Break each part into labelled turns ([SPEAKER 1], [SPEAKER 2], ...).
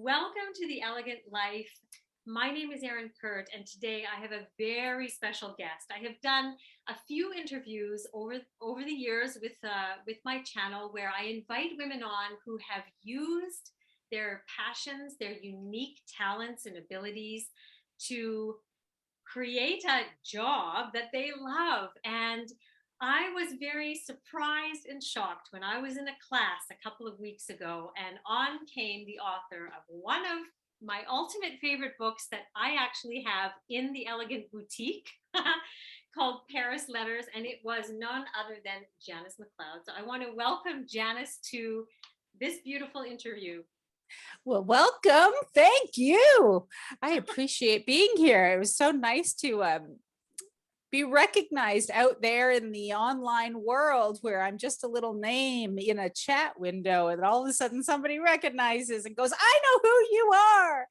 [SPEAKER 1] Welcome to The Elegant Life. My name is Erin Kurt, and today I have a very special guest. I have done a few interviews over the years with my channel where I invite women on who have used their passions, their unique talents and abilities to create a job that they love. And I was very surprised and shocked when I was in a class a couple of weeks ago, and on came the author of one of my ultimate favorite books that I actually have in the Elegant Boutique called Paris Letters, and it was none other than Janice MacLeod. So I want to welcome Janice to this beautiful interview.
[SPEAKER 2] Well, welcome. Thank you. I appreciate being here. It was so nice to be recognized out there in the online world where I'm just a little name in a chat window, and all of a sudden somebody recognizes and goes, I know who you are.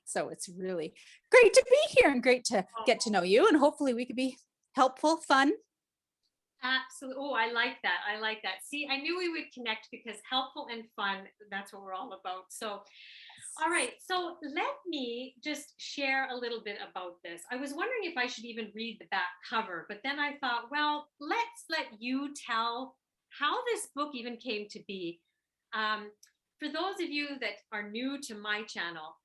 [SPEAKER 2] So it's really great to be here and great to get to know you, and hopefully we could be helpful, fun.
[SPEAKER 1] Absolutely. Oh, I like that. I like that. See, I knew we would connect because helpful and fun, that's what we're all about. So, all right. So let me just share a little bit about this. I was wondering if I should even read the back cover, but then I thought, well, let's let you tell how this book even came to be. For those of you that are new to my channel,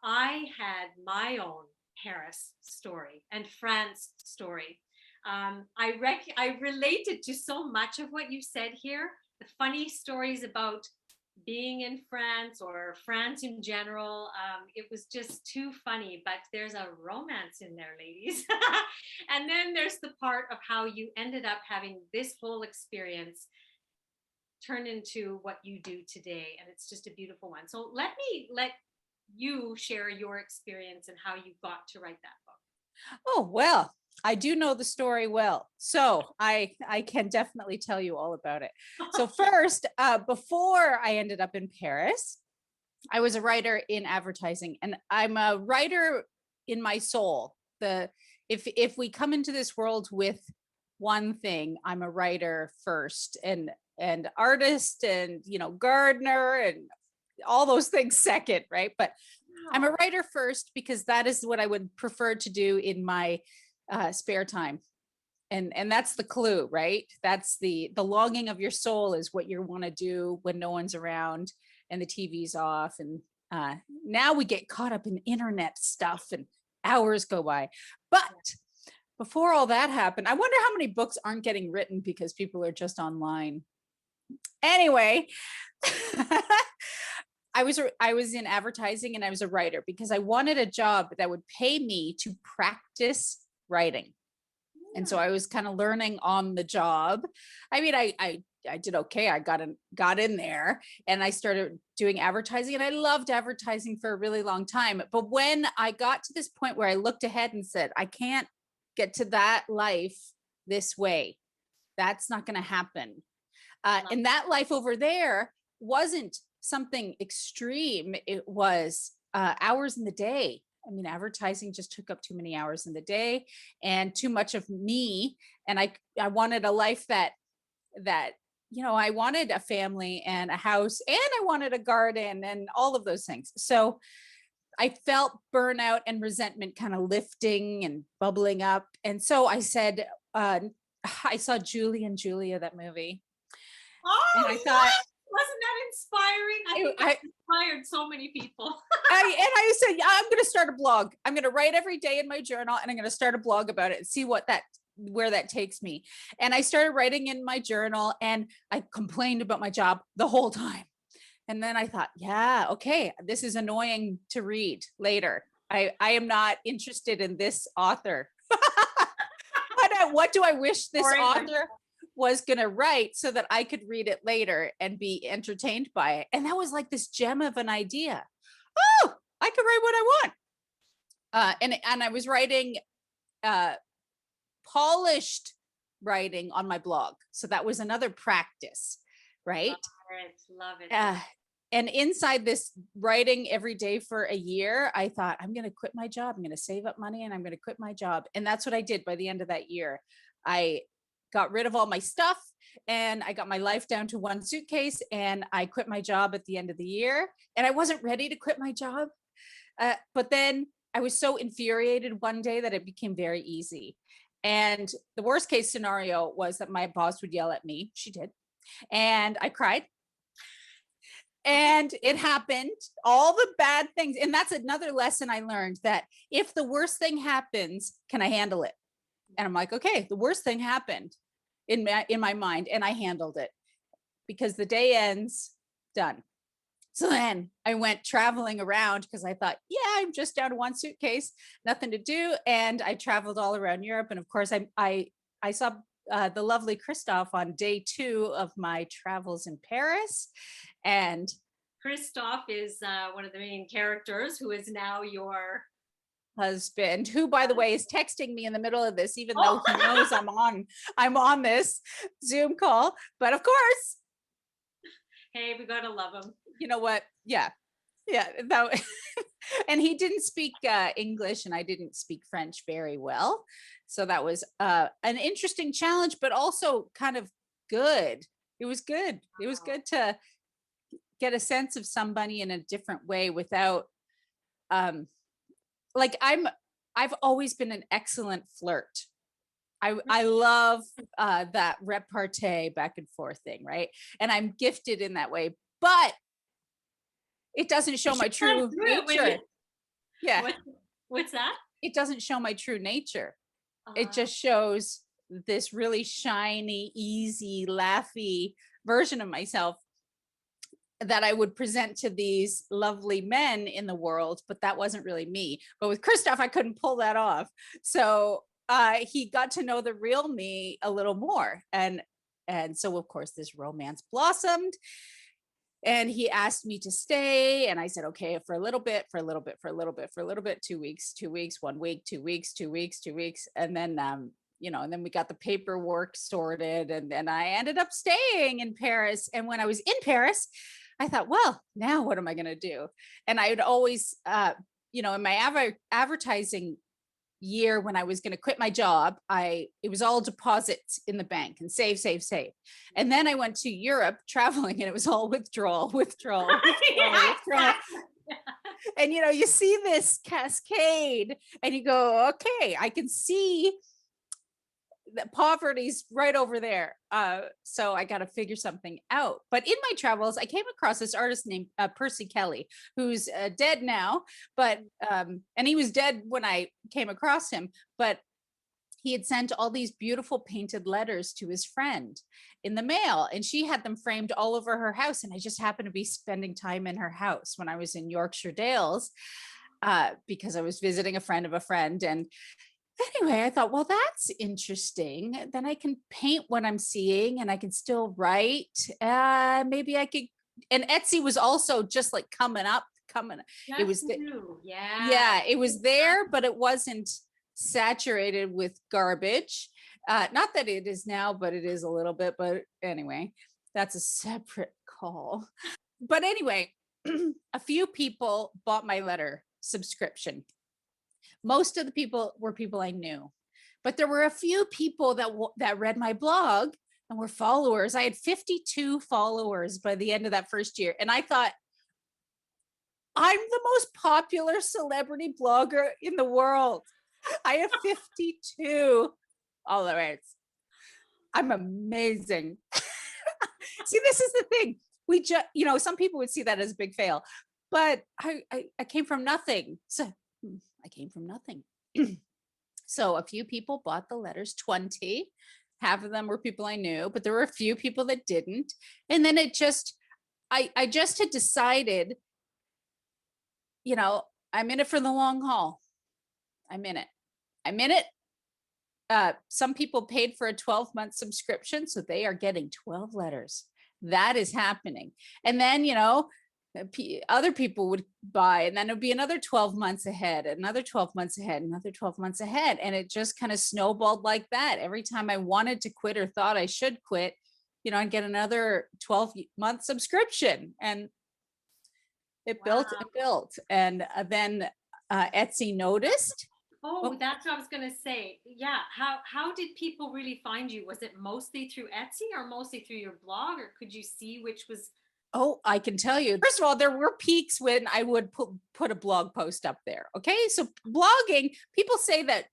[SPEAKER 1] I had my own Paris story and France story. I related to so much of what you said here, the funny stories about being in France or France in general. It was just too funny, but there's a romance in there, ladies. And then there's the part of how you ended up having this whole experience turn into what you do today. And it's just a beautiful one. So let you share your experience and how you got to write that book.
[SPEAKER 2] Oh, well, I do know the story well, so I can definitely tell you all about it. So first, before I ended up in Paris, I was a writer in advertising, and I'm a writer in my soul. If we come into this world with one thing, I'm a writer first, and artist, and gardener, and all those things second, right? But I'm a writer first because that is what I would prefer to do in my spare time. And that's the clue, right? That's the longing of your soul is what you want to do when no one's around and the TV's off. And now we get caught up in internet stuff and hours go by. But before all that happened, I wonder how many books aren't getting written because people are just online. Anyway, I was in advertising, and I was a writer because I wanted a job that would pay me to practice writing. And so I was kind of learning on the job. I mean, I did okay. I got in there, and I started doing advertising, and I loved advertising for a really long time. But when I got to this point where I looked ahead and said, I can't get to that life this way, that's not going to happen. And that life over there wasn't something extreme. It was hours in the day. I mean, advertising just took up too many hours in the day and too much of me. And I wanted a life that I wanted a family and a house, and I wanted a garden and all of those things. So I felt burnout and resentment kind of lifting and bubbling up. And so I said, I saw Julie and Julia, that movie.
[SPEAKER 1] Oh,
[SPEAKER 2] and I thought,
[SPEAKER 1] wasn't that inspiring? I think that inspired so many people.
[SPEAKER 2] I said, yeah, I'm going to start a blog. I'm going to write every day in my journal, and I'm going to start a blog about it and see where that takes me. And I started writing in my journal, and I complained about my job the whole time. And then I thought, yeah, okay, this is annoying to read later. I am not interested in this author. What do I wish this author was going to write so that I could read it later and be entertained by it? And that was like this gem of an idea. Oh, I could write what I want. And I was writing polished writing on my blog. So that was another practice, right?
[SPEAKER 1] Love it.
[SPEAKER 2] And inside this writing every day for a year, I thought, I'm going to quit my job. I'm going to save up money, and I'm going to quit my job. And that's what I did by the end of that year. I got rid of all my stuff, and I got my life down to one suitcase, and I quit my job at the end of the year. And I wasn't ready to quit my job. But then I was so infuriated one day that it became very easy. And the worst case scenario was that my boss would yell at me. She did. And I cried. And it happened, all the bad things. And that's another lesson I learned, that if the worst thing happens, can I handle it? And I'm like, okay, the worst thing happened in my mind, and I handled it, because the day ends, done. So then I went traveling around, because I thought, yeah, I'm just down to one suitcase, nothing to do. And I traveled all around Europe. And of course, I saw the lovely Christophe on day 2 of my travels in Paris. And
[SPEAKER 1] Christophe is one of the main characters, who is now your
[SPEAKER 2] husband, who, by the way, is texting me in the middle of this, even though he knows I'm on this Zoom call. But of course,
[SPEAKER 1] hey, we gotta love him.
[SPEAKER 2] You know what? Yeah. That, and he didn't speak English, and I didn't speak French very well. So that was an interesting challenge, but also kind of good. It was good. Wow. It was good to get a sense of somebody in a different way without, like I've always been an excellent flirt. I love that repartee back and forth thing, right? And I'm gifted in that way, but it doesn't show my true nature. Yeah.
[SPEAKER 1] What's that?
[SPEAKER 2] It doesn't show my true nature. It just shows this really shiny, easy, laughy version of myself that I would present to these lovely men in the world, but that wasn't really me. But with Christophe, I couldn't pull that off. So he got to know the real me a little more. And so, of course, this romance blossomed. And he asked me to stay. And I said, okay, for a little bit, 2 weeks, 1 week, 2 weeks, 2 weeks, 2 weeks. And then, and then we got the paperwork sorted. And then I ended up staying in Paris. And when I was in Paris, I thought, well, now what am I going to do? And I would always, in my advertising year, when I was going to quit my job, it was all deposits in the bank and save. And then I went to Europe traveling, and it was all withdrawal. And you see this cascade, and you go, okay, I can see that poverty's right over there. So I got to figure something out. But in my travels, I came across this artist named Percy Kelly, who's dead now, but and he was dead when I came across him, but he had sent all these beautiful painted letters to his friend in the mail, and she had them framed all over her house. And I just happened to be spending time in her house when I was in Yorkshire Dales, because I was visiting a friend of a friend. And anyway, I thought, well, that's interesting. Then I can paint what I'm seeing, and I can still write. Maybe I could. And Etsy was also just like coming up. It was yeah, it was there, but it wasn't saturated with garbage. Not that it is now, but it is a little bit. But anyway, that's a separate call. But anyway, a few people bought my letter subscription. Most of the people were people I knew, but there were a few people that read my blog and were followers. I had 52 followers by the end of that first year. And I thought, I'm the most popular celebrity blogger in the world. I have 52 followers. I'm amazing. See, this is the thing. We just, some people would see that as a big fail, but I came from nothing. So I came from nothing. So a few people bought the letters, 20. Half of them were people I knew, but there were a few people that didn't. And then I just had decided, I'm in it for the long haul. I'm in it. Some people paid for a 12-month subscription, so they are getting 12 letters. That is happening. And then, other people would buy, and then it would be another 12 months ahead, another 12 months ahead, another 12 months ahead. And it just kind of snowballed like that. Every time I wanted to quit or thought I should quit, I'd get another 12-month subscription, and it built and built. And then Etsy noticed,
[SPEAKER 1] Oh,
[SPEAKER 2] Oh,
[SPEAKER 1] that's what I was gonna say. Yeah. How did people really find you? Was it mostly through Etsy or mostly through your blog, or could you see which was?
[SPEAKER 2] oh, I can tell you. First of all, there were peaks when I would put a blog post up there. Okay, so blogging, people say that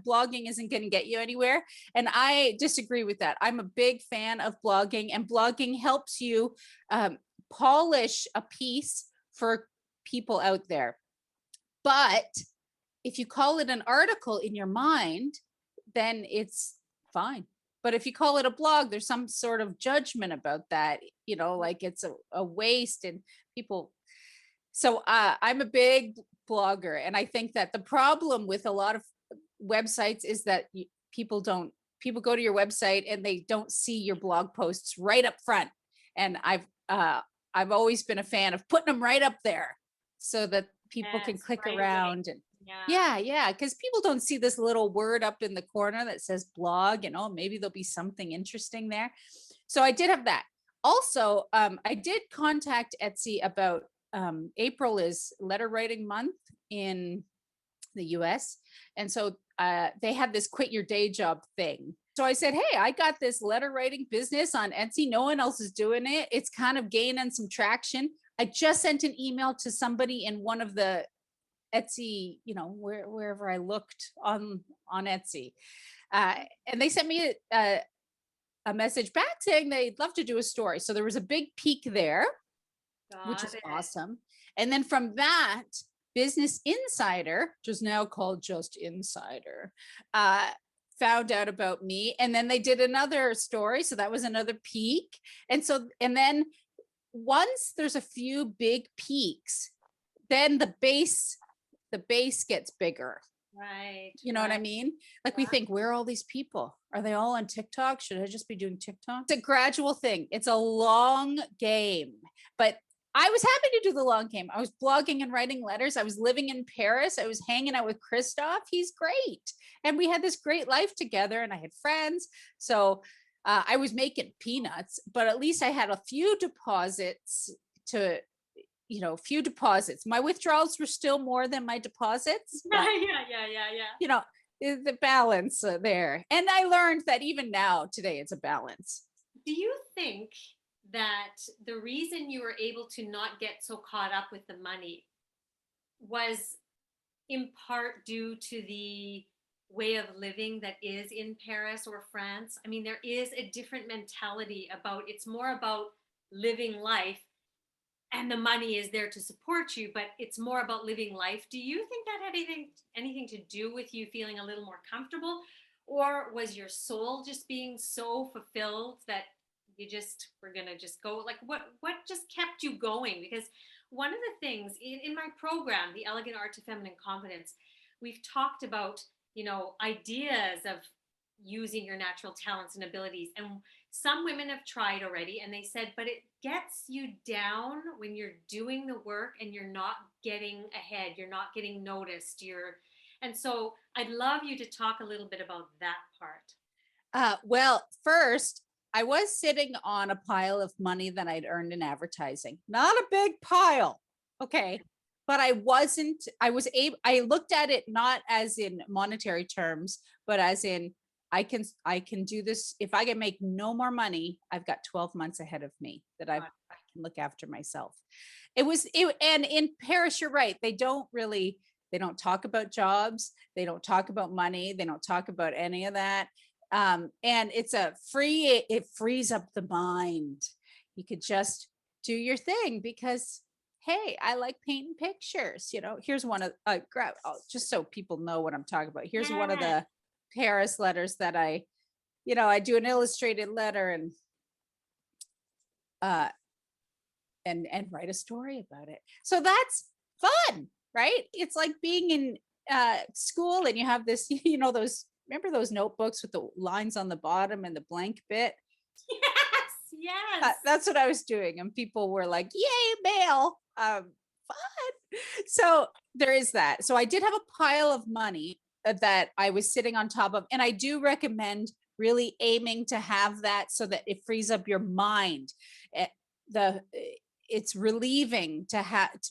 [SPEAKER 2] blogging isn't going to get you anywhere, and I disagree with that. I'm a big fan of blogging, and blogging helps you um, polish a piece for people out there. But if you call it an article in your mind, then it's fine. But if you call it a blog, there's some sort of judgment about that, like it's a waste and people. So I'm a big blogger. And I think that the problem with a lot of websites is that people go to your website and they don't see your blog posts right up front. And I've always been a fan of putting them right up there so that people can
[SPEAKER 1] Yes,
[SPEAKER 2] click
[SPEAKER 1] right away.
[SPEAKER 2] around and
[SPEAKER 1] Yeah.
[SPEAKER 2] yeah, because people don't see this little word up in the corner that says blog, and oh, maybe there'll be something interesting there. So I did have that. Also, I did contact Etsy about April is letter writing month in the US. And so they had this quit your day job thing. So I said, hey, I got this letter writing business on Etsy. No one else is doing it. It's kind of gaining some traction. I just sent an email to somebody in one of the Etsy, wherever I looked on Etsy, and they sent me a message back saying they'd love to do a story. So there was a big peak there, which
[SPEAKER 1] Got
[SPEAKER 2] is
[SPEAKER 1] it.
[SPEAKER 2] awesome. And then from that, Business Insider, which is now called just Insider, found out about me, and then they did another story. So that was another peak, and then once there's a few big peaks, then the base gets bigger.
[SPEAKER 1] Right.
[SPEAKER 2] You know what I
[SPEAKER 1] Right.
[SPEAKER 2] mean? Like we
[SPEAKER 1] Yeah.
[SPEAKER 2] think, where are all these people? Are they all on TikTok? Should I just be doing TikTok? It's a gradual thing. It's a long game. But I was happy to do the long game. I was blogging and writing letters. I was living in Paris. I was hanging out with Christoph. He's great. And we had this great life together, and I had friends. So I was making peanuts, but at least I had a few deposits to few deposits. My withdrawals were still more than my deposits,
[SPEAKER 1] Yeah.
[SPEAKER 2] but
[SPEAKER 1] Yeah. Yeah. Yeah.
[SPEAKER 2] you know the balance there. And I learned that even now today it's a balance.
[SPEAKER 1] Do you think that the reason you were able to not get so caught up with the money was in part due to the way of living that is in Paris or France? I mean, there is a different mentality about it's more about living life, and the money is there to support you, but it's more about living life. Do you think that had anything to do with you feeling a little more comfortable, or was your soul just being so fulfilled that you just were gonna just go? Like, what just kept you going? Because one of the things in my program, The Elegant Art to Feminine Confidence, we've talked about, ideas of using your natural talents and abilities. And some women have tried already and they said, but it gets you down when you're doing the work and you're not getting ahead, you're not getting noticed, and so I'd love you to talk a little bit about that part.
[SPEAKER 2] Well, first, I was sitting on a pile of money that I'd earned in advertising. Not a big pile. Okay. But I looked at it not as in monetary terms, but as in I can do this. If I can make no more money, I've got 12 months ahead of me that I can look after myself. And in Paris, you're right. They don't talk about jobs. They don't talk about money. They don't talk about any of that. And it frees up the mind. You could just do your thing because, hey, I like painting pictures. Here's one of just so people know what I'm talking about. Here's one of
[SPEAKER 1] Yeah.
[SPEAKER 2] the Paris letters that I do an illustrated letter uh and write a story about it. So that's fun, right? It's like being in school and you have this, those, remember those notebooks with the lines on the bottom and the blank bit?
[SPEAKER 1] Yes, yes.
[SPEAKER 2] That's what I was doing. And people were like, yay, mail. Fun. So there is that. So I did have a pile of money that I was sitting on top of. And I do recommend really aiming to have that so that it frees up your mind. It's relieving to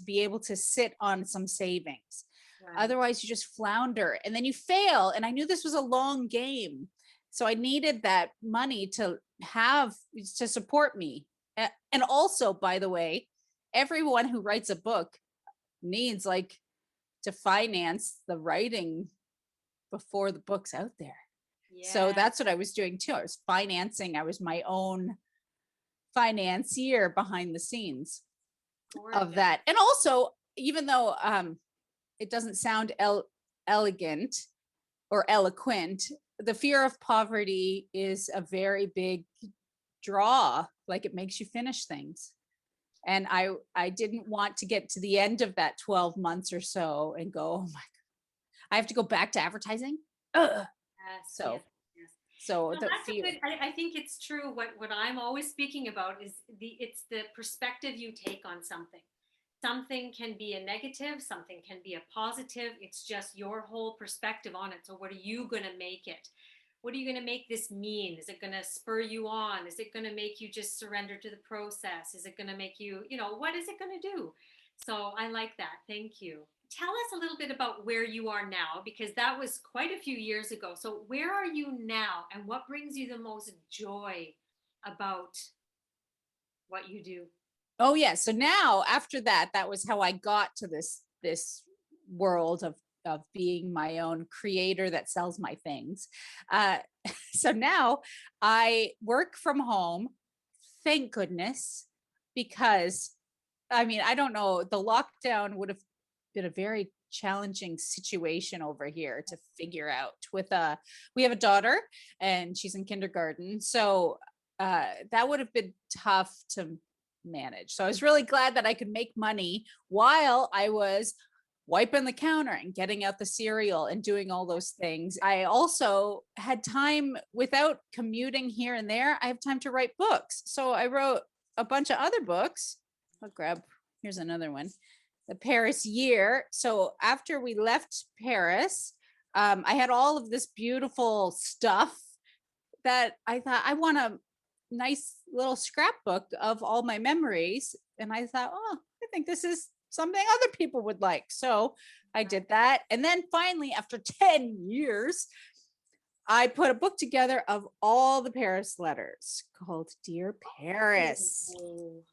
[SPEAKER 2] be able to sit on some savings.
[SPEAKER 1] Right.
[SPEAKER 2] Otherwise, you just flounder and then you fail. And I knew this was a long game. So I needed that money to support me. And also, by the way, everyone who writes a book needs like to finance the writing before the book's out there. So
[SPEAKER 1] Yeah.
[SPEAKER 2] that's what I was doing too. I was my own financier behind the scenes of
[SPEAKER 1] Gorgeous.
[SPEAKER 2] that. And also, even though it doesn't sound elegant or eloquent, the fear of poverty is a very big draw. Like it makes you finish things. And I didn't want to get to the end of that 12 months or so and go, oh my God, I have to go back to advertising. Ugh.
[SPEAKER 1] Yes,
[SPEAKER 2] So
[SPEAKER 1] yes, yes.
[SPEAKER 2] so
[SPEAKER 1] No,
[SPEAKER 2] the
[SPEAKER 1] that's a
[SPEAKER 2] fear.
[SPEAKER 1] good, I think it's true. What I'm always speaking about is it's the perspective you take on something. Something can be a negative, something can be a positive. It's just your whole perspective on it. So what are you going to make it? What are you going to make this mean? Is it going to spur you on? Is it going to make you just surrender to the process? Is it going to make you, what is it going to do? So I like that. Thank you. Tell us a little bit about where you are now, because that was quite a few years ago. So where are you now, and what brings you the most joy about what you do?
[SPEAKER 2] Oh yeah. So now after that, that was how I got to this world of being my own creator that sells my things. Uh, so now I work from home. Thank goodness, because I mean, I don't know, the lockdown would have been a very challenging situation over here to figure out with we have a daughter and she's in kindergarten. So that would have been tough to manage. So I was really glad that I could make money while I was wiping the counter and getting out the cereal and doing all those things. I also had time without commuting here and there. I have time to write books. So I wrote a bunch of other books. Here's another one, The Paris Year. So after we left Paris, I had all of this beautiful stuff that I thought I want a nice little scrapbook of all my memories. And I thought, oh, I think this is something other people would like. So I did that. And then finally, after 10 years, I put a book together of all the Paris letters called Dear Paris.
[SPEAKER 1] Oh,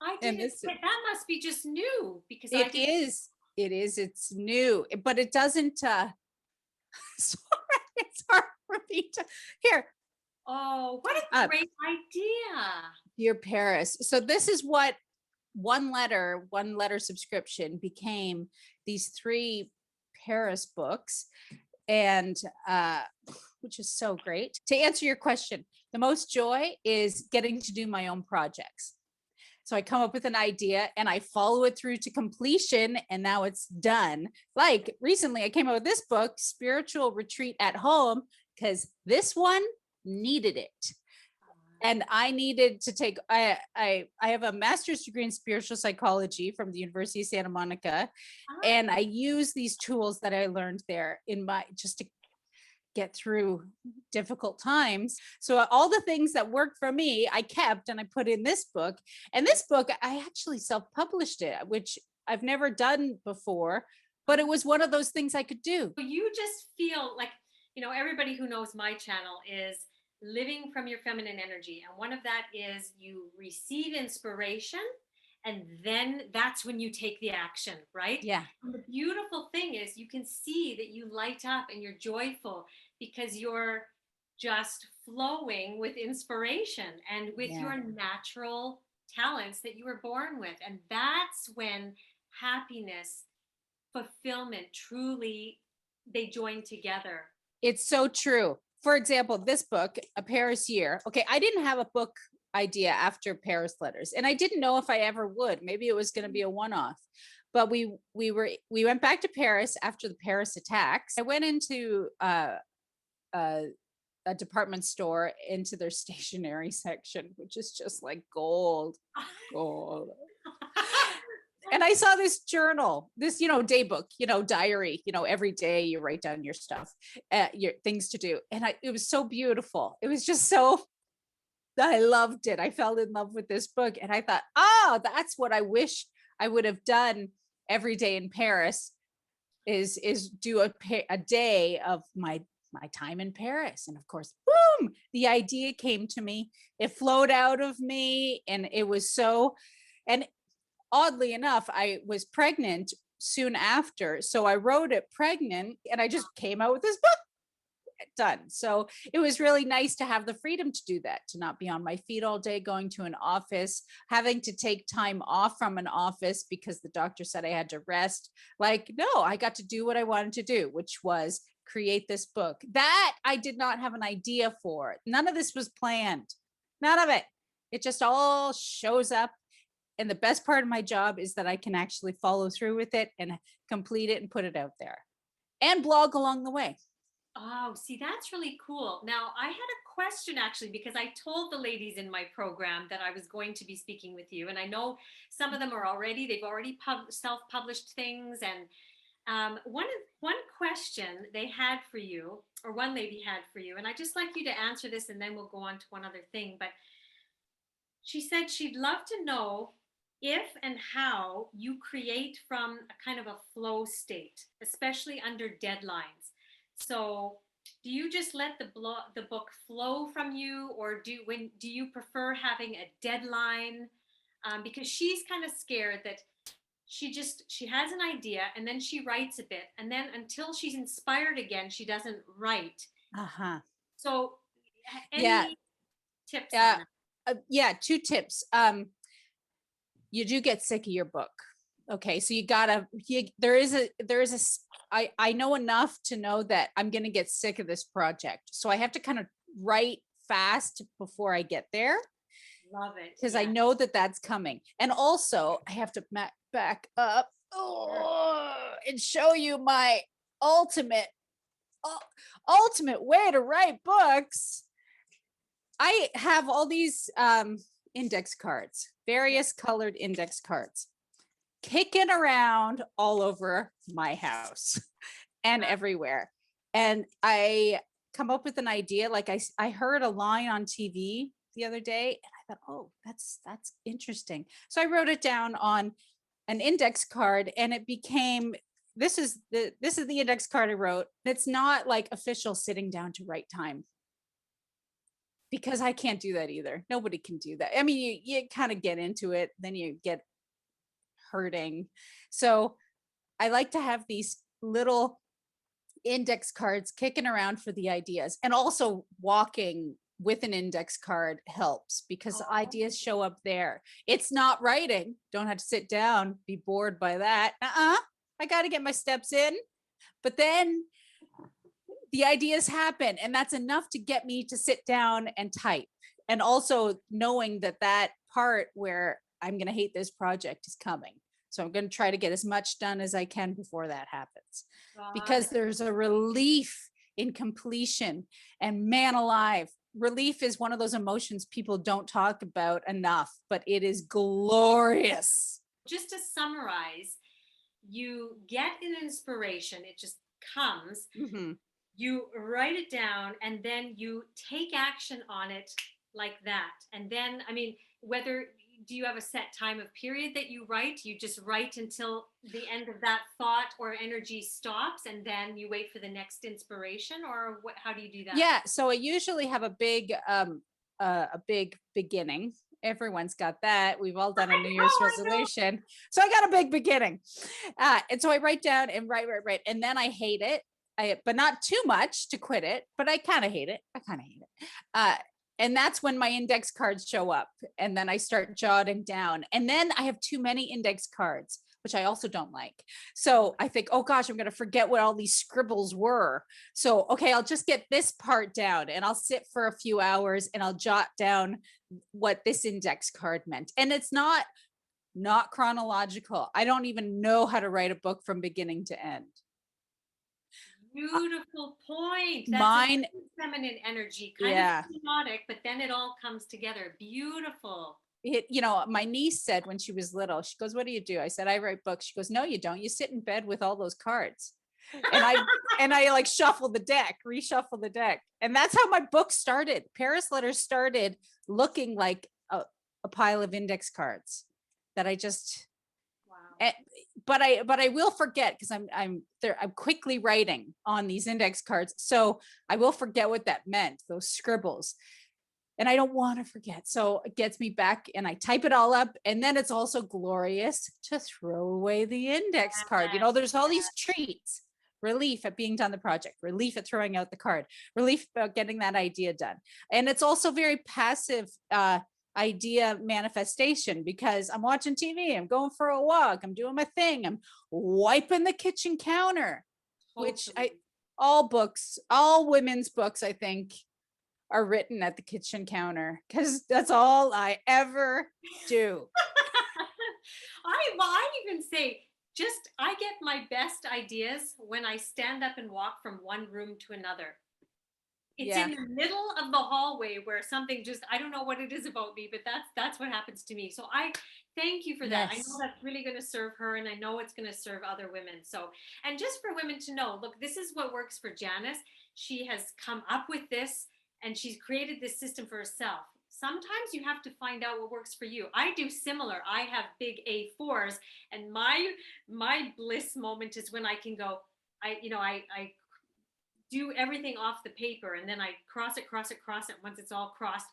[SPEAKER 1] I
[SPEAKER 2] And
[SPEAKER 1] didn't, that must be just new because I
[SPEAKER 2] it
[SPEAKER 1] didn't.
[SPEAKER 2] is, it's new, but it doesn't, sorry, it's hard for me to, here,
[SPEAKER 1] Oh, what a great idea.
[SPEAKER 2] Dear Paris. So this is what one letter subscription became these 3 Paris books. And which is so great. To answer your question, the most joy is getting to do my own projects. So I come up with an idea and I follow it through to completion, and now it's done. Like recently, I came up with this book, Spiritual Retreat at Home, because this one needed it. And I needed to take, I have a master's degree in spiritual psychology from the University of Santa Monica. And I use these tools that I learned there just to get through difficult times. So all the things that worked for me, I kept and I put in this book. And this book, I actually self-published it, which I've never done before, but it was one of those things I could do.
[SPEAKER 1] You just feel like, everybody who knows my channel is living from your feminine energy. And one of that is you receive inspiration, and then that's when you take the action, right?
[SPEAKER 2] Yeah.
[SPEAKER 1] And the beautiful thing is you can see that you light up and you're joyful because you're just flowing with inspiration and with your natural talents that you were born with. And that's when happiness, fulfillment, truly, they join together.
[SPEAKER 2] It's so true. For example, this book, A Paris Year. Okay, I didn't have a book idea after Paris Letters, and I didn't know if I ever would. Maybe it was going to be a one-off. But we went back to Paris after the Paris attacks. I went into a department store, into their stationery section, which is just like gold. And I saw this journal, this, day book, diary, every day you write down your stuff, your things to do. And it was so beautiful. It was just I loved it. I fell in love with this book. And I thought, that's what I wish I would have done every day in Paris is do a day of my time in Paris. And of course, boom, the idea came to me. It flowed out of me, and it was so, and oddly enough, I was pregnant soon after. So I wrote it pregnant, and I just came out with this book. Done. So it was really nice to have the freedom to do that, to not be on my feet all day, going to an office, having to take time off from an office because the doctor said I had to rest. Like, no, I got to do what I wanted to do, which was create this book that I did not have an idea for. None of this was planned. None of it. It just all shows up. And the best part of my job is that I can actually follow through with it and complete it and put it out there and blog along the way.
[SPEAKER 1] Oh, see, that's really cool. Now, I had a question actually, because I told the ladies in my program that I was going to be speaking with you. And I know some of them are already, they've already self-published things. And one question they had for you, or one lady had for you, and I just like you to answer this, and then we'll go on to one other thing. But she said she'd love to know if and how you create from a kind of a flow state, especially under deadlines. So, do you just let the book flow from you, or do you prefer having a deadline? Because she's kind of scared that she has an idea and then she writes a bit, and then until she's inspired again, she doesn't write.
[SPEAKER 2] Uh-huh.
[SPEAKER 1] So,
[SPEAKER 2] Yeah.
[SPEAKER 1] any tips on that?
[SPEAKER 2] Yeah, two tips. You do get sick of your book. Okay, so there is a I know enough to know that I'm going to get sick of this project. So I have to kind of write fast before I get there.
[SPEAKER 1] Love it.
[SPEAKER 2] Because I know that that's coming. And also I have to back up and show you my ultimate way to write books. I have all these index cards, various colored index cards, kicking around all over my house and everywhere. And I come up with an idea. Like I heard a line on TV the other day, and I thought, oh, that's interesting. So I wrote it down on an index card, and it became, this is the index card I wrote. It's not like official sitting down to write time, because I can't do that either. Nobody can do that. I mean, you kind of get into it, then you get hurting. So I like to have these little index cards kicking around for the ideas, and also walking with an index card helps, because ideas show up there. It's not writing. Don't have to sit down, be bored by that. I got to get my steps in, but then the ideas happen, and that's enough to get me to sit down and type. And also knowing that part where I'm going to hate this project is coming. So I'm going to try to get as much done as I can before that happens, because there's a relief in completion. And man alive, relief is one of those emotions people don't talk about enough, but it is glorious.
[SPEAKER 1] Just to summarize, you get an inspiration, it just comes.
[SPEAKER 2] Mm-hmm.
[SPEAKER 1] You write it down, and then you take action on it like that. And then, I mean, do you have a set time of period that you write? You just write until the end of that thought or energy stops, and then you wait for the next inspiration, or how do you do that?
[SPEAKER 2] Yeah. So I usually have a big beginning. Everyone's got that. We've all done a New Year's resolution. So I got a big beginning. And so I write down and write. And then I hate it. But not too much to quit it, but I kind of hate it. And that's when my index cards show up, and then I start jotting down. And then I have too many index cards, which I also don't like. So I think, oh gosh, I'm going to forget what all these scribbles were. So, okay, I'll just get this part down, and I'll sit for a few hours and I'll jot down what this index card meant. And it's not chronological. I don't even know how to write a book from beginning to end.
[SPEAKER 1] Beautiful point. That's
[SPEAKER 2] Mine,
[SPEAKER 1] feminine energy, kind of chaotic, but then it all comes together. Beautiful.
[SPEAKER 2] My niece said when she was little, she goes, "What do you do?" I said, "I write books." She goes, "No, you don't. You sit in bed with all those cards." And I like reshuffle the deck. And that's how my book started. Paris Letters started looking like a pile of index cards that I just, but I will forget because I'm there. I'm quickly writing on these index cards. So I will forget what that meant, those scribbles. And I don't want to forget. So it gets me back and I type it all up. And then it's also glorious to throw away the index card. You know, there's all these treats, relief at being done the project, relief at throwing out the card, relief about getting that idea done. And it's also very passive idea manifestation because I'm watching TV, I'm going for a walk, I'm doing my thing, I'm wiping the kitchen counter, which all women's books, I think, are written at the kitchen counter because that's all I ever do.
[SPEAKER 1] I even say, I get my best ideas when I stand up and walk from one room to another. It's in the middle of the hallway where something I don't know what it is about me, but that's what happens to me. So I thank you for that. Yes. I know that's really going to serve her, and I know it's going to serve other women. So, and just for women to know, look, this is what works for Janice. She has come up with this and she's created this system for herself. Sometimes you have to find out what works for you. I do similar. I have big A4s, and my bliss moment is when I can go, I do everything off the paper and then I cross it. Once it's all crossed,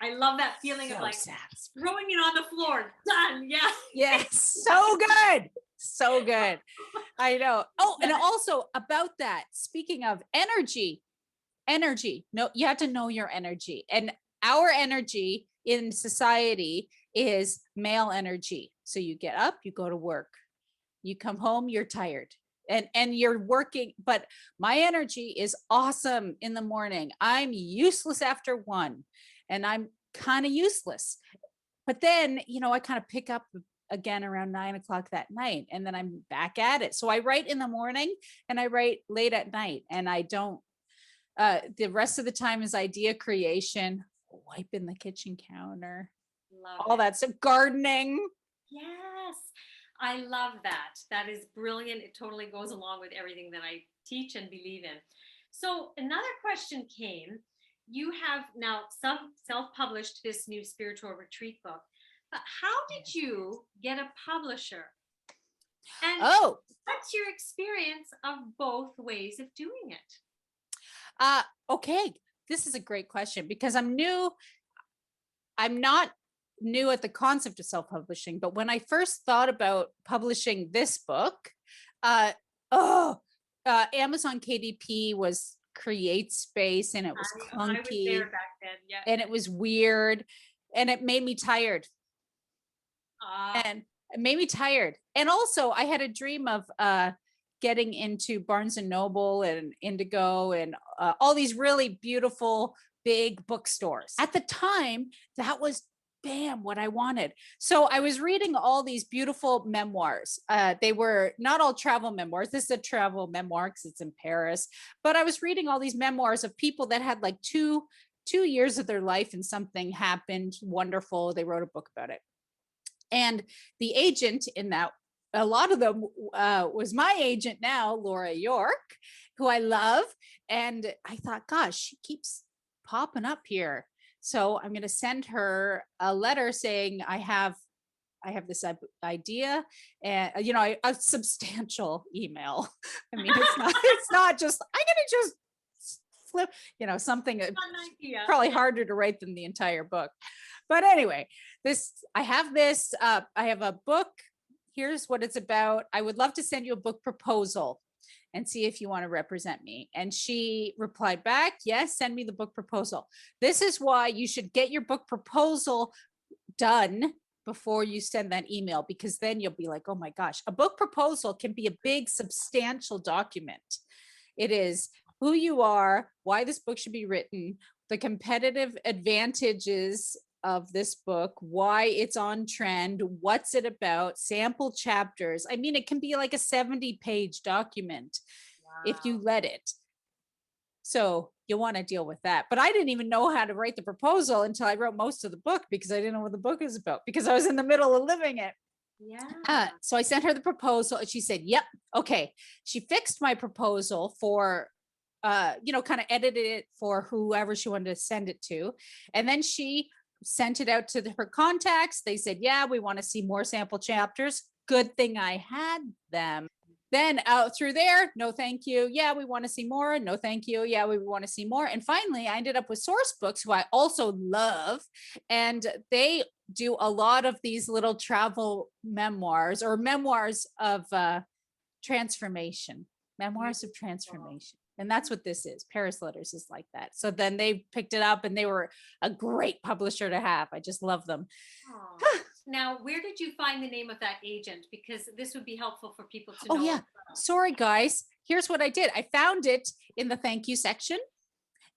[SPEAKER 1] I love that feeling of like throwing it on the floor. Done. Yeah.
[SPEAKER 2] Yes. So good. So good. I know. Oh, and also about that, speaking of energy, no, you have to know your energy. And our energy in society is male energy. So you get up, you go to work, you come home, you're tired. And you're working, but my energy is awesome in the morning. I'm useless after 1, and I'm kind of useless. But then, I kind of pick up again around 9 o'clock that night, and then I'm back at it. So I write in the morning and I write late at night, and I don't, the rest of the time is idea creation, wiping the kitchen counter, all that stuff, gardening.
[SPEAKER 1] Yes. I love that. That is brilliant. It totally goes along with everything that I teach and believe in. So another question came. You have now self-published this new spiritual retreat book. But how did you get a publisher? And what's your experience of both ways of doing it?
[SPEAKER 2] Okay. This is a great question because I'm not new at the concept of self-publishing, but when I first thought about publishing this book, Amazon KDP was create space, and it was clunky. I was
[SPEAKER 1] there back then, yeah.
[SPEAKER 2] And it was weird, and it made me tired. And it made me tired. And also I had a dream of getting into Barnes and Noble and Indigo and all these really beautiful big bookstores. At the time, that was what I wanted. So I was reading all these beautiful memoirs. They were not all travel memoirs. This is a travel memoir because it's in Paris. But I was reading all these memoirs of people that had like two years of their life and something happened wonderful. They wrote a book about it. And the agent in that, a lot of them was my agent now, Laura York, who I love. And I thought, gosh, she keeps popping up here. So I'm going to send her a letter saying I have this idea, and a substantial email. I mean, it's not just I'm going to just flip, something probably harder to write than the entire book. But anyway, I have a book. Here's what it's about. I would love to send you a book proposal and see if you want to represent me. And she replied back, yes, send me the book proposal. This is why you should get your book proposal done before you send that email, because then you'll be like, oh my gosh, a book proposal can be a big, substantial document. It is who you are, why this book should be written, the competitive advantages of this book, why it's on trend, what's it about, sample chapters. I mean, it can be like a 70-page document if you let it. So you'll want to deal with that. But I didn't even know how to write the proposal until I wrote most of the book, because I didn't know what the book is about, because I was in the middle of living it.
[SPEAKER 1] Yeah.
[SPEAKER 2] So I sent her the proposal and she said, yep, okay. She fixed my proposal for, kind of edited it for whoever she wanted to send it to. And then she sent it out to her contacts. They said, yeah, we want to see more sample chapters. good thing I had them. Then out through there, no thank you. Yeah, we want to see more. No thank you. Yeah, we want to see more. And finally, I ended up with Source Books, who I also love. And they do a lot of these little travel memoirs or memoirs of transformation, memoirs of transformation. And that's what this is. Paris Letters is like that. So then they picked it up and they were a great publisher to have. I just love them.
[SPEAKER 1] Now, where did you find the name of that agent? Because this would be helpful for people to
[SPEAKER 2] Oh,
[SPEAKER 1] know.
[SPEAKER 2] yeah. Sorry, guys. Here's what I did. I found it in the thank you section.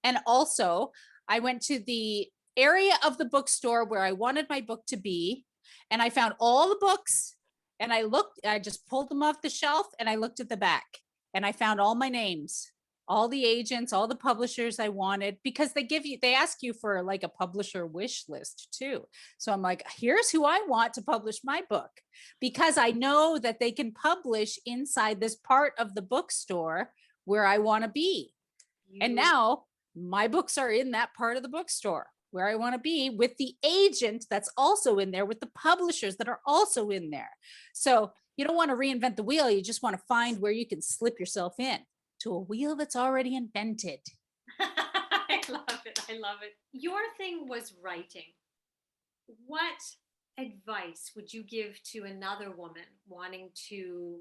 [SPEAKER 2] And also, I went to the area of the bookstore where I wanted my book to be. And I found all the books and I just pulled them off the shelf and I looked at the back and I found all my names, all the agents, all the publishers I wanted, because they ask you for like a publisher wish list too. So I'm like, here's who I want to publish my book, because I know that they can publish inside this part of the bookstore where I want to be. And now my books are in that part of the bookstore where I want to be, with the agent that's also in there, with the publishers that are also in there. So you don't want to reinvent the wheel. You just want to find where you can slip yourself in to a wheel that's already invented.
[SPEAKER 1] I love it. I love it. Your thing was writing. What advice would you give to another woman wanting to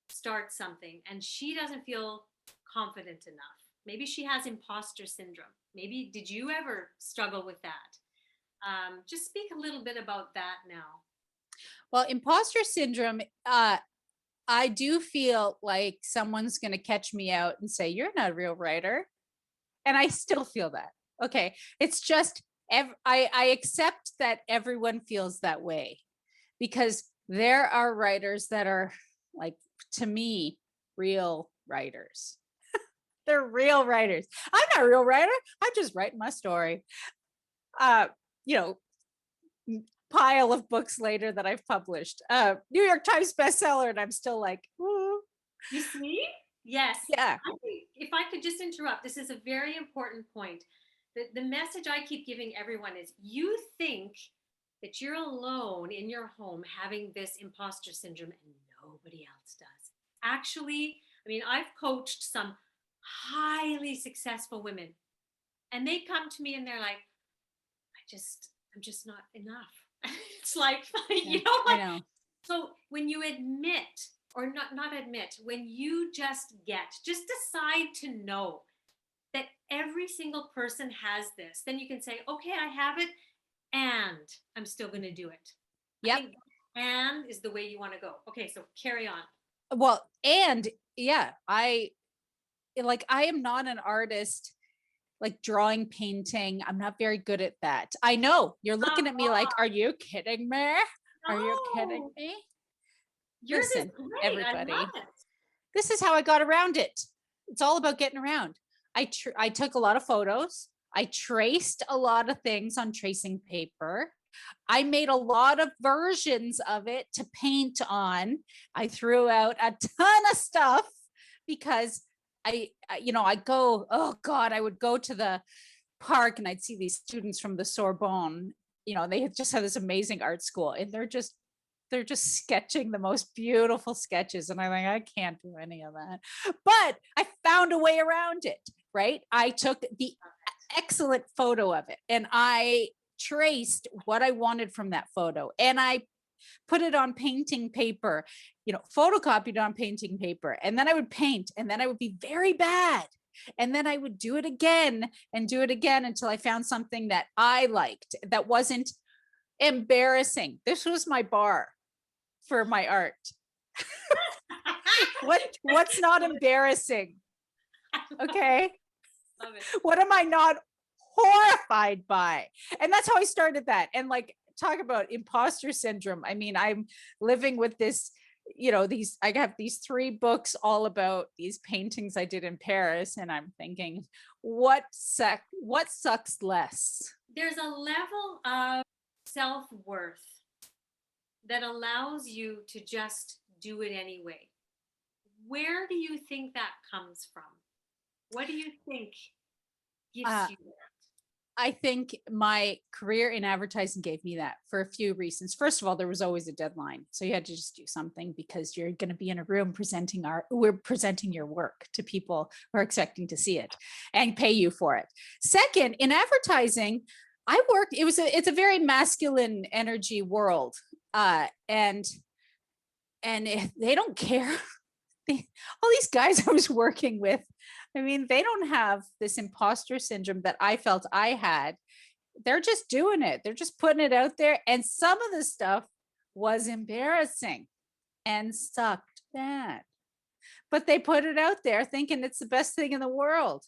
[SPEAKER 1] start something and she doesn't feel confident enough? Maybe she has imposter syndrome. Maybe, did you ever struggle with that? Just speak a little bit about that now.
[SPEAKER 2] Well, imposter syndrome, I do feel like someone's going to catch me out and say, you're not a real writer. And I still feel that. Okay. It's just, I accept that everyone feels that way, because there are writers that are, like, to me, real writers. They're real writers. I'm not a real writer. I'm just writing my story. Pile of books later that I've published. New York Times bestseller, and I'm still like, ooh.
[SPEAKER 1] You see? Yes.
[SPEAKER 2] Yeah.
[SPEAKER 1] If I could just interrupt, this is a very important point. The message I keep giving everyone is, you think that you're alone in your home having this imposter syndrome and nobody else does. Actually, I mean, I've coached some highly successful women and they come to me and they're like, I'm just not enough. It's like, you know, like,
[SPEAKER 2] I know.
[SPEAKER 1] So when you admit, or not admit, when you just decide to know that every single person has this, then you can say, okay, I have it and I'm still going to do it.
[SPEAKER 2] Yep.
[SPEAKER 1] And is the way you want to go. Okay, so carry on.
[SPEAKER 2] Well, and yeah, I am not an artist, like drawing, painting. I'm not very good at that. I know you're looking at me like, are you kidding me? Are you kidding me? Listen, everybody, this is how I got around it. It's all about getting around. I took a lot of photos. I traced a lot of things on tracing paper. I made a lot of versions of it to paint on. I threw out a ton of stuff because I would go to the park and I'd see these students from the Sorbonne. They had just had this amazing art school, and they're just sketching the most beautiful sketches. And I'm like, I can't do any of that. But I found a way around it, right? I took the excellent photo of it and I traced what I wanted from that photo. And I put it on painting paper, photocopied on painting paper. And then I would paint, and then I would be very bad. And then I would do it again and do it again until I found something that I liked, that wasn't embarrassing. This was my bar for my art. What's not embarrassing? Okay.
[SPEAKER 1] Love it.
[SPEAKER 2] What am I not horrified by? And that's how I started that. And like, talk about imposter syndrome. I mean, I'm living with this, I have these 3 books all about these paintings I did in Paris. And I'm thinking, what sucks less?
[SPEAKER 1] There's a level of self-worth that allows you to just do it anyway. Where do you think that comes from? What do you think gives you that?
[SPEAKER 2] I think my career in advertising gave me that for a few reasons. First of all, there was always a deadline. So you had to just do something because you're going to be in a room we're presenting your work to people who are expecting to see it and pay you for it. Second, in advertising, it's a very masculine energy world. And they don't care. All these guys I was working with, I mean, they don't have this imposter syndrome that I felt I had. They're just doing it. They're just putting it out there. And some of the stuff was embarrassing and sucked bad. But they put it out there thinking it's the best thing in the world.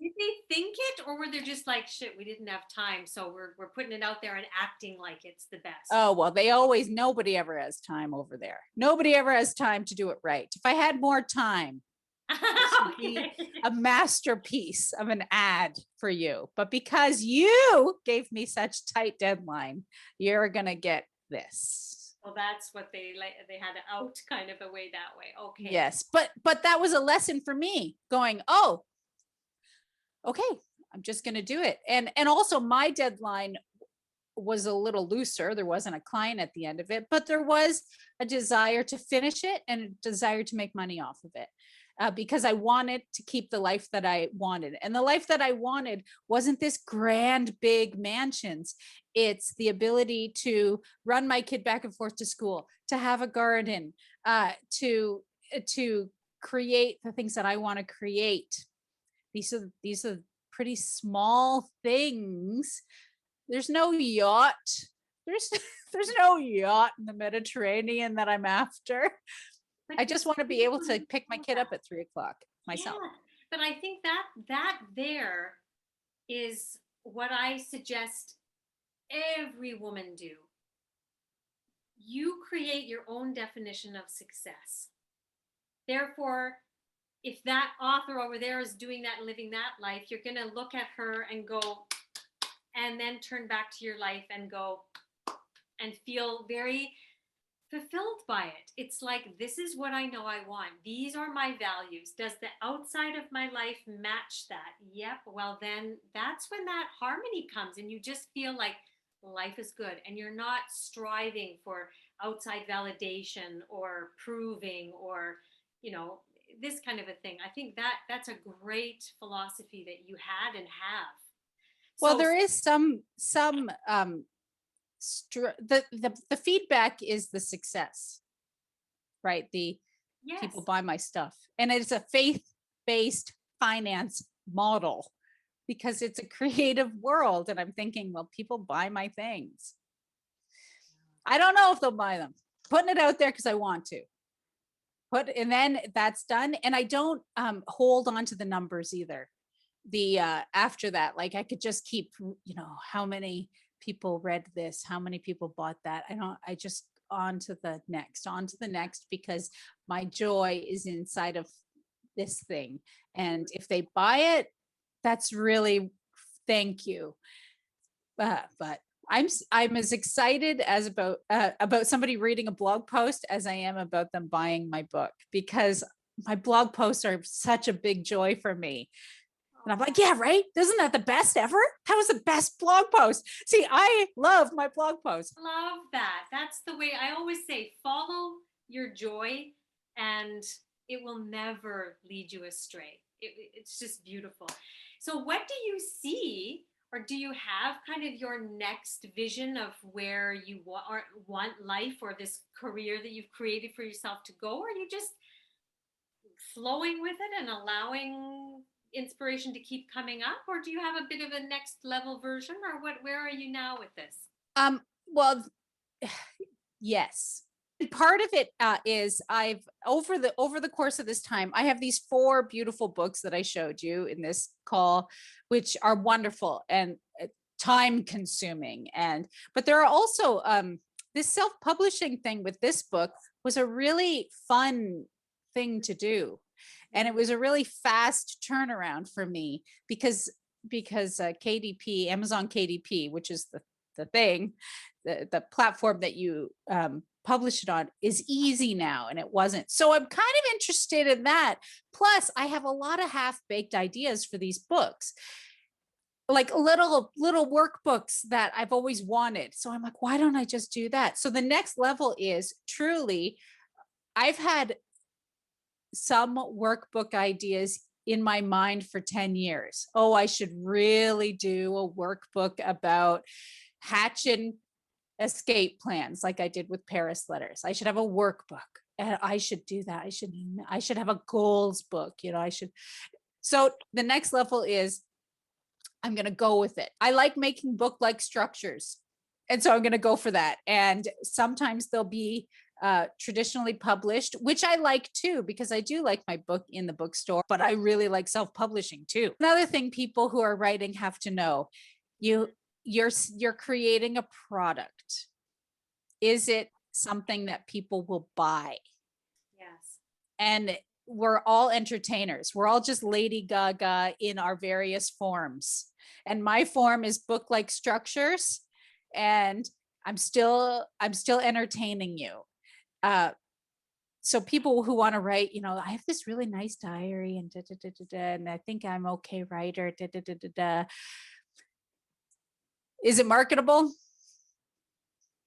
[SPEAKER 1] Did they think it, or were they just like, shit, we didn't have time, so we're putting it out there and acting like it's the best?
[SPEAKER 2] Oh, well, nobody ever has time over there. Nobody ever has time to do it right. If I had more time, this would be a masterpiece of an ad for you. But because you gave me such tight deadline, you're going to get this.
[SPEAKER 1] Well, that's what they had to out kind of a way that way. Okay.
[SPEAKER 2] Yes, but that was a lesson for me going, oh, okay, I'm just going to do it. And also my deadline was a little looser. There wasn't a client at the end of it, but there was a desire to finish it and a desire to make money off of it. Because I wanted to keep the life that I wanted. And the life that I wanted wasn't this grand, big mansions. It's the ability to run my kid back and forth to school, to have a garden, to create the things that I want to create. These are pretty small things. There's no yacht. There's no yacht in the Mediterranean that I'm after. I just want to be able to pick my kid up at 3:00 myself.
[SPEAKER 1] Yeah, but I think that there is what I suggest every woman do. You create your own definition of success. Therefore, if that author over there is doing that and living that life, you're going to look at her and go, and then turn back to your life and go and feel very fulfilled by it. It's like, this is what I know I want. These are my values. Does the outside of my life match that? Yep. Well, then that's when that harmony comes and you just feel like life is good and you're not striving for outside validation or proving or, this kind of a thing. I think that's a great philosophy that you had and have.
[SPEAKER 2] Well, there is some the feedback is the success, right?
[SPEAKER 1] Yes.
[SPEAKER 2] People buy my stuff, and it's a faith-based finance model because it's a creative world. And I'm thinking, well, people buy my things. I don't know if they'll buy them. Putting it out there because I want to. And then that's done. And I don't hold on to the numbers either. After that, like I could just keep, how many people read this, how many people bought that. I just on to the next, because my joy is inside of this thing. And if they buy it, that's really, thank you. But I'm as excited as about somebody reading a blog post as I am about them buying my book, because my blog posts are such a big joy for me. And I'm like, yeah, right? Isn't that the best ever? That was the best blog post. See, I love my blog post.
[SPEAKER 1] Love that. That's the way I always say, follow your joy and it will never lead you astray. It's just beautiful. So what do you see, or do you have kind of your next vision of where you want life or this career that you've created for yourself to go? Or are you just flowing with it and allowing inspiration to keep coming up? Or do you have a bit of a next level version, or where are you now with this?
[SPEAKER 2] Well, yes. Part of it is I've over the course of this time, I have these 4 beautiful books that I showed you in this call, which are wonderful and time consuming. But there are also this self-publishing thing with this book was a really fun thing to do. And it was a really fast turnaround for me because KDP, Amazon KDP, which is the thing, the platform that you publish it on, is easy now, and it wasn't. So I'm kind of interested in that. Plus, I have a lot of half-baked ideas for these books. like little workbooks that I've always wanted. So I'm like, why don't I just do that? So the next level is truly, I've had some workbook ideas in my mind for 10 years. Oh, I should really do a workbook about hatching escape plans like I did with Paris letters. I should have a workbook. And I should do that. I should have a goals book, I should. So the next level is I'm going to go with it. I like making book-like structures. And so I'm going to go for that. And sometimes they'll be traditionally published, which I like too, because I do like my book in the bookstore, but I really like self-publishing too. Another thing people who are writing have to know, you're creating a product. Is it something that people will buy?
[SPEAKER 1] Yes.
[SPEAKER 2] And we're all entertainers. We're all just Lady Gaga in our various forms. And my form is book-like structures, and I'm still entertaining you. So people who want to write, I have this really nice diary and and I think I'm okay writer. Is it marketable?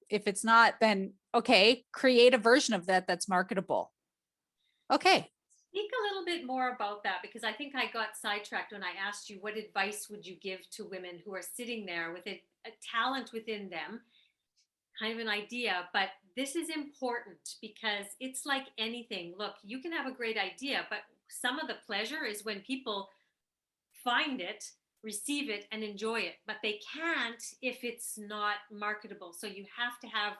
[SPEAKER 2] If it's not, then okay, create a version of that that's marketable. Okay.
[SPEAKER 1] Speak a little bit more about that, because I think I got sidetracked when I asked you what advice would you give to women who are sitting there with a talent within them, kind of an idea, but this is important because it's like anything. Look, you can have a great idea, but some of the pleasure is when people find it, receive it, and enjoy it, but they can't if it's not marketable. So you have to have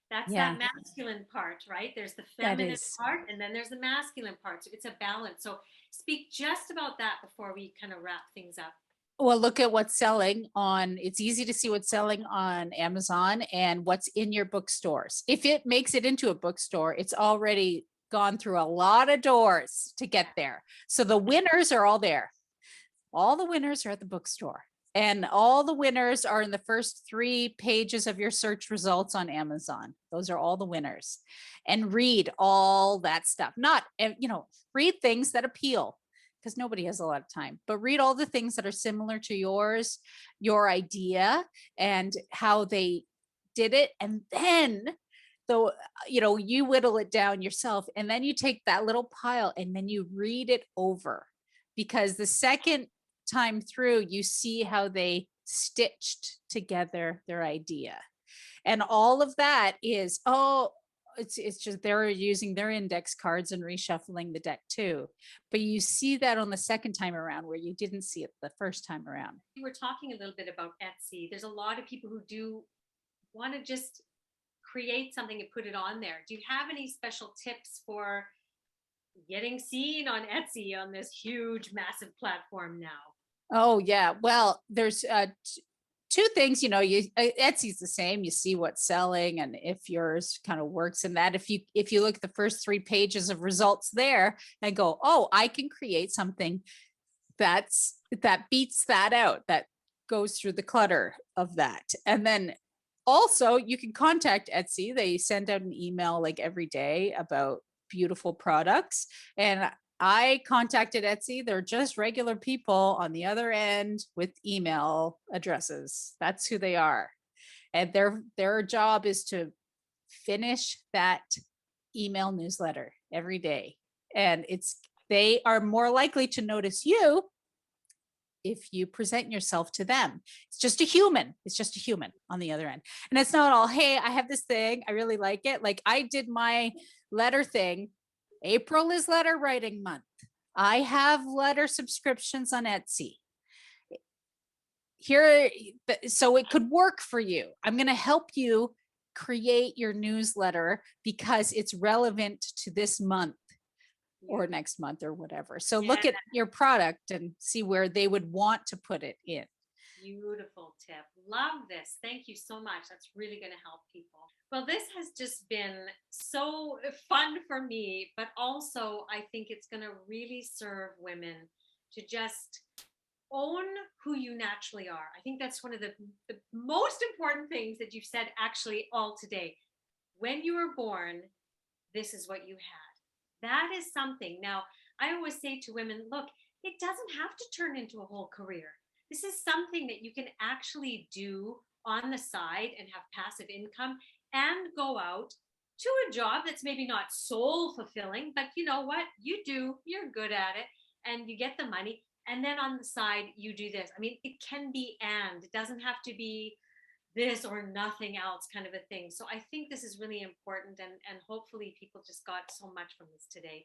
[SPEAKER 1] that's
[SPEAKER 2] Yeah,
[SPEAKER 1] that masculine part, right? There's the
[SPEAKER 2] that
[SPEAKER 1] feminine
[SPEAKER 2] is.
[SPEAKER 1] part, and then there's the masculine part. So it's a balance. So speak just about that before we kind of wrap things up.
[SPEAKER 2] Well, look at what's selling on, it's easy to see what's selling on Amazon and what's in your bookstores. If it makes it into a bookstore, it's already gone through a lot of doors to get there. So the winners are all there. All the winners are at the bookstore. And all the winners are in the first 3 pages of your search results on Amazon. Those are all the winners. And read all that stuff. Not, read things that appeal, because nobody has a lot of time, but read all the things that are similar to yours, your idea, and how they did it. And then though, you whittle it down yourself, and then you take that little pile and then you read it over, because the second time through, you see how they stitched together their idea. And all of that is, it's just they're using their index cards and reshuffling the deck too. But you see that on the second time around where you didn't see it the first time around.
[SPEAKER 1] We were talking a little bit about Etsy. There's a lot of people who do want to just create something and put it on there. Do you have any special tips for getting seen on Etsy, on this huge, massive platform now?
[SPEAKER 2] Oh yeah. Well, there's 2 things, Etsy's the same. You see what's selling and if yours kind of works in that. If you look at the first 3 pages of results there and go, oh, I can create something that beats that out, that goes through the clutter of that. And then also you can contact Etsy. They send out an email like every day about beautiful products. And I contacted Etsy. They're just regular people on the other end with email addresses. That's who they are. And their job is to finish that email newsletter every day. And they are more likely to notice you if you present yourself to them. It's just a human. It's just a human on the other end. And it's not all, hey, I have this thing, I really like it. Like I did my letter thing. April is letter writing month. I have letter subscriptions on Etsy. Here, so it could work for you. I'm going to help you create your newsletter because it's relevant to this month or next month or whatever. So look at your product and see where they would want to put it in.
[SPEAKER 1] Beautiful tip. Love this. Thank you so much. That's really going to help people. Well, this has just been so fun for me, but also I think it's going to really serve women to just own who you naturally are. I think that's one of the most important things that you've said actually all today. When you were born, this is what you had. That is something. Now, I always say to women, look, it doesn't have to turn into a whole career. this is something that you can actually do on the side and have passive income and go out to a job that's maybe not soul fulfilling, but you know what? You're good at it and you get the money. And then on the side, you do this. I mean, it can be and it doesn't have to be this or nothing else kind of a thing. So I think this is really important, and hopefully people just got so much from this today.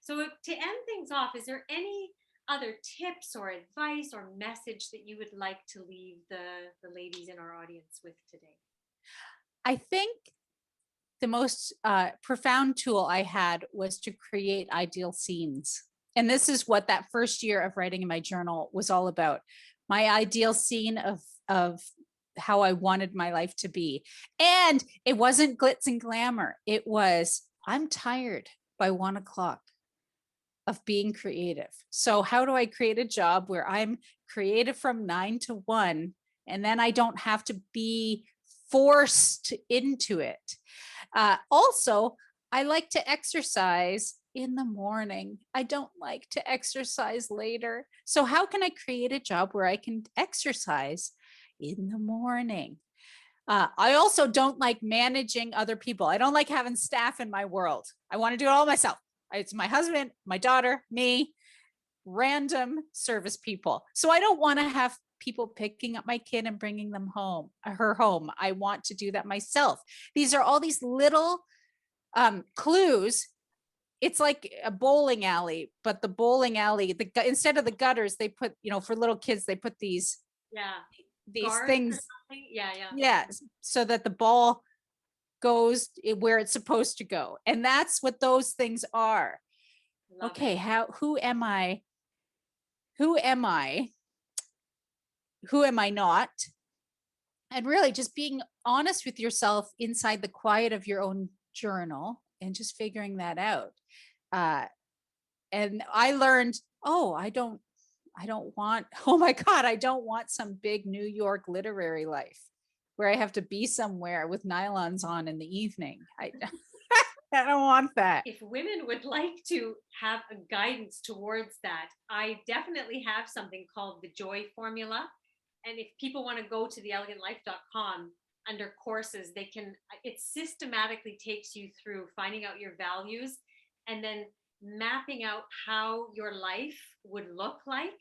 [SPEAKER 1] So to end things off, is there any other tips or advice or message that you would like to leave the ladies in our audience with today?
[SPEAKER 2] I think the most profound tool I had was to create ideal scenes. And this is what that first year of writing in my journal was all about. My ideal scene of how I wanted my life to be. And it wasn't glitz and glamour. It was, I'm tired by 1:00 of being creative. So how do I create a job where I'm creative from 9 to 1, and then I don't have to be forced into it? Also, I like to exercise in the morning. I don't like to exercise later. So how can I create a job where I can exercise in the morning? I also don't like managing other people. I don't like having staff in my world. I want to do it all myself. It's my husband, my daughter, me, random service people. So I don't want to have people picking up my kid and bringing them home, her home. I want to do that myself. These are all these little clues. It's like a bowling alley, but the bowling alley, instead of the gutters, they put, for little kids, they put these
[SPEAKER 1] Yeah.
[SPEAKER 2] these
[SPEAKER 1] Guards or
[SPEAKER 2] things.
[SPEAKER 1] something? Yeah, yeah.
[SPEAKER 2] Yeah, so that the ball goes where it's supposed to go. And that's what those things are.
[SPEAKER 1] Love
[SPEAKER 2] Okay,
[SPEAKER 1] it.
[SPEAKER 2] who am I? Who am I? Who am I not? And really just being honest with yourself inside the quiet of your own journal and just figuring that out. Uh, and I learned, oh, I don't want, oh my God, I don't want some big New York literary life where I have to be somewhere with nylons on in the evening. I don't want that.
[SPEAKER 1] If women would like to have a guidance towards that, I definitely have something called the Joy Formula. And if people want to go to theelegantlife.com under courses, it systematically takes you through finding out your values and then mapping out how your life would look like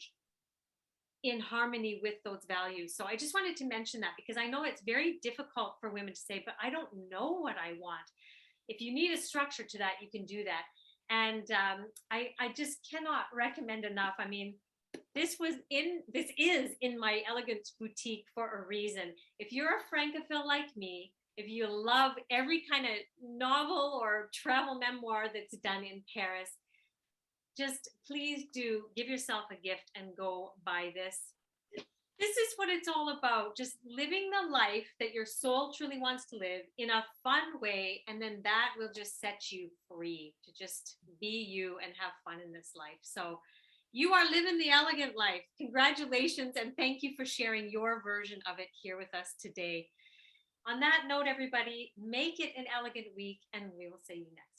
[SPEAKER 1] in harmony with those values. So I just wanted to mention that because I know it's very difficult for women to say, but I don't know what I want. If you need a structure to that, you can do that. And I just cannot recommend enough. I mean, this is in my elegant boutique for a reason. If you're a francophile like me, if you love every kind of novel or travel memoir that's done in Paris, just please do give yourself a gift and go buy this. This is what it's all about, just living the life that your soul truly wants to live in a fun way, and then that will just set you free to just be you and have fun in this life. So you are living the elegant life. Congratulations, and thank you for sharing your version of it here with us today. On that note, everybody, make it an elegant week, and we will see you next.